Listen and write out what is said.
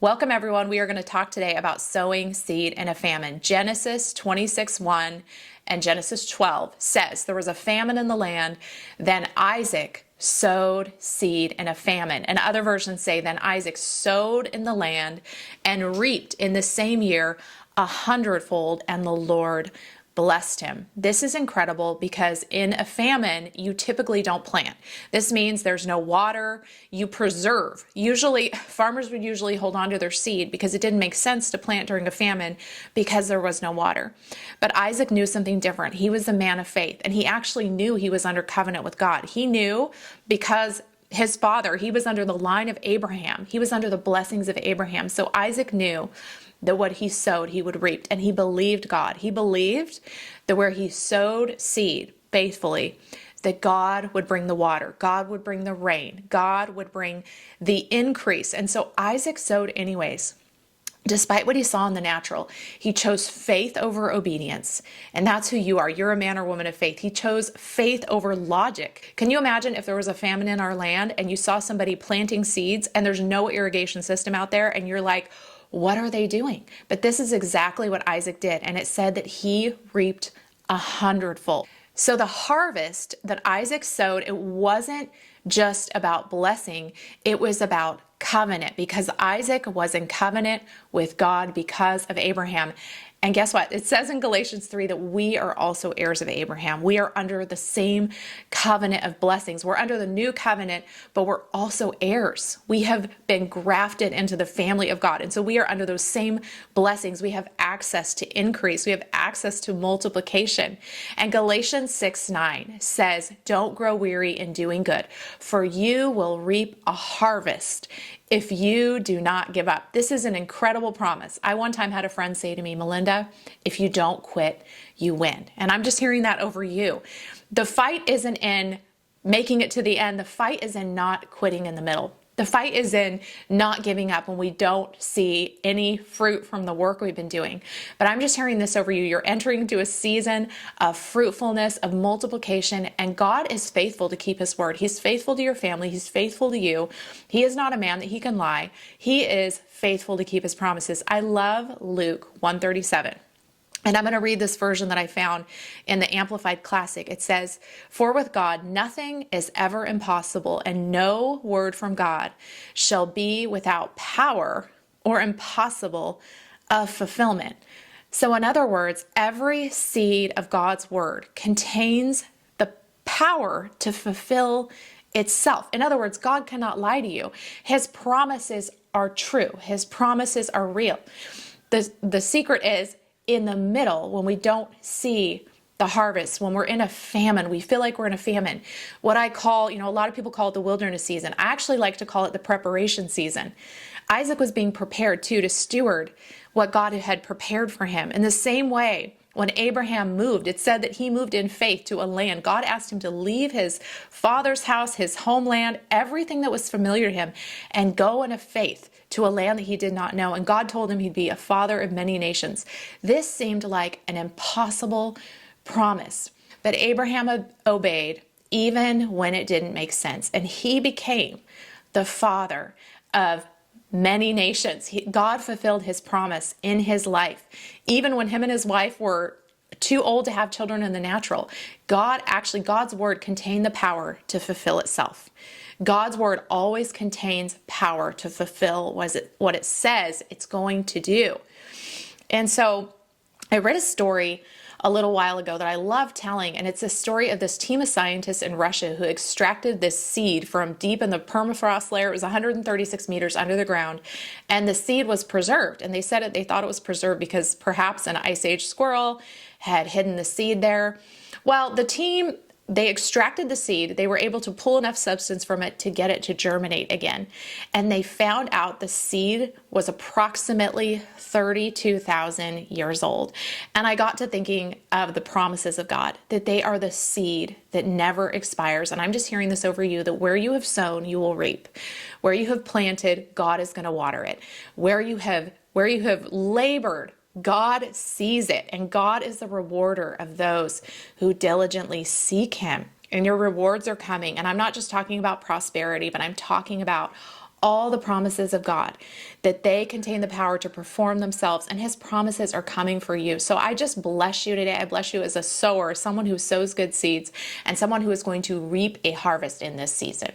Welcome everyone. We are going to talk today about sowing seed in a famine. Genesis 26:1 and Genesis 12 says there was a famine in the land. Then Isaac sowed seed in a famine. And other versions say then Isaac sowed in the land and reaped in the same year 100-fold, and the Lord blessed him. This is incredible because in a famine, you typically don't plant. This means there's no water, you preserve. Usually, farmers would usually hold on to their seed because it didn't make sense to plant during a famine because there was no water. But Isaac knew something different. He was a man of faith, and he actually knew he was under covenant with God. He knew because his father, he was under the line of Abraham. He was under the blessings of Abraham. So Isaac knew that what he sowed, he would reap. And he believed God. He believed that where he sowed seed faithfully, that God would bring the water. God would bring the rain. God would bring the increase. And so Isaac sowed anyways. Despite what he saw in the natural, he chose faith over obedience. And that's who you are. You're a man or woman of faith. He chose faith over logic. Can you imagine if there was a famine in our land and you saw somebody planting seeds and there's no irrigation system out there and you're like, what are they doing? But this is exactly what Isaac did. And it said that he reaped 100-fold. So the harvest that Isaac sowed, it wasn't just about blessing. It was about covenant, because Isaac was in covenant with God because of Abraham. And guess what? It says in Galatians 3 that we are also heirs of Abraham. We are under the same covenant of blessings. We're under the new covenant, but we're also heirs. We have been grafted into the family of God. And so we are under those same blessings. We have access to increase. We have access to multiplication. And Galatians 6:9 says, don't grow weary in doing good, for you will reap a harvest if you do not give up. This is an incredible promise. I one time had a friend say to me, Melinda, if you don't quit, you win. And I'm just hearing that over you. The fight isn't in making it to the end. The fight is in not quitting in the middle. The fight is in not giving up when we don't see any fruit from the work we've been doing. But I'm just hearing this over you. You're entering into a season of fruitfulness, of multiplication, and God is faithful to keep his word. He's faithful to your family. He's faithful to you. He is not a man that he can lie. He is faithful to keep his promises. I love Luke 1:37. And I'm going to read this version that I found in the Amplified Classic. It says, for with God, nothing is ever impossible, and no word from God shall be without power or impossible of fulfillment. So in other words, every seed of God's word contains the power to fulfill itself. In other words, God cannot lie to you. His promises are true. His promises are real. The secret is, in the middle, when we don't see the harvest, when we're in a famine, we feel like we're in a famine. What I call, a lot of people call it the wilderness season. I actually like to call it the preparation season. Isaac was being prepared too to steward what God had prepared for him. In the same way, when Abraham moved, it said that he moved in faith to a land. God asked him to leave his father's house, his homeland, everything that was familiar to him, and go in a faith to a land that he did not know. And God told him he'd be a father of many nations. This seemed like an impossible promise. But Abraham obeyed even when it didn't make sense. And he became the father of many nations. God fulfilled his promise in his life. Even when him and his wife were too old to have children in the natural, God's word contained the power to fulfill itself. God's word always contains power to fulfill what it says it's going to do. And so I read a story a little while ago that I love telling, and it's a story of this team of scientists in Russia who extracted this seed from deep in the permafrost layer. It was 136 meters under the ground, and the seed was preserved. And they thought it was preserved because perhaps an ice age squirrel had hidden the seed there. Well, they extracted the seed. They were able to pull enough substance from it to get it to germinate again. And they found out the seed was approximately 32,000 years old. And I got to thinking of the promises of God, that they are the seed that never expires. And I'm just hearing this over you, that where you have sown, you will reap. Where you have planted, God is going to water it. Where you have labored, God sees it, and God is the rewarder of those who diligently seek him. And your rewards are coming. And I'm not just talking about prosperity, but I'm talking about all the promises of God, that they contain the power to perform themselves, and his promises are coming for you. So I just bless you today. I bless you as a sower, someone who sows good seeds, and someone who is going to reap a harvest in this season.